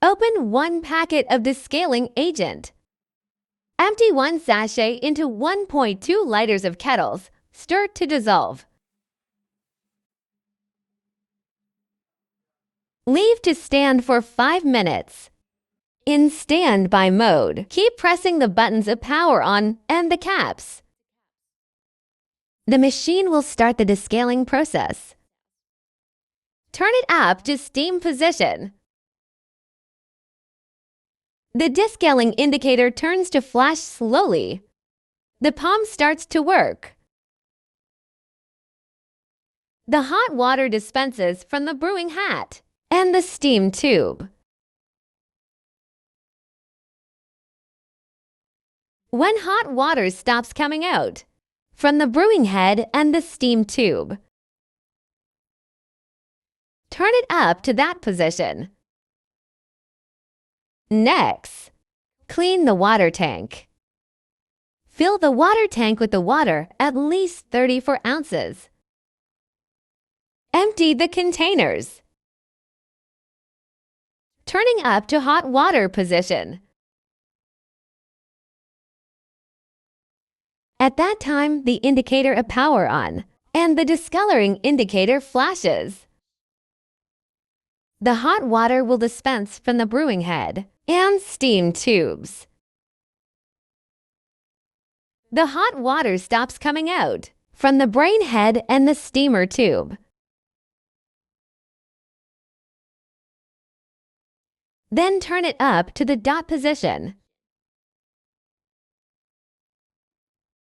Open 1 packet of descaling agent. Empty 1 sachet into 1.2 liters of kettles. Stir to dissolve. Leave to stand for 5 minutes. In standby mode, keep pressing the buttons of power on and the caps. The machine will start the descaling process. Turn it up to steam position. The descaling indicator turns to flash slowly. The pump starts to work. The hot water dispenses from the brewing hat and the steam tube. When hot water stops coming out from the brewing head and the steam tube, turn it up to that position. Next, clean the water tank. Fill the water tank with the water at least 34 ounces. Empty the containers. Turning up to hot water position. At that time, the indicator of power on and the discoloring indicator flashes. The hot water will dispense from the brewing head and steam tubes. The hot water stops coming out from the brain head and the steamer tube. Then turn it up to the dot position.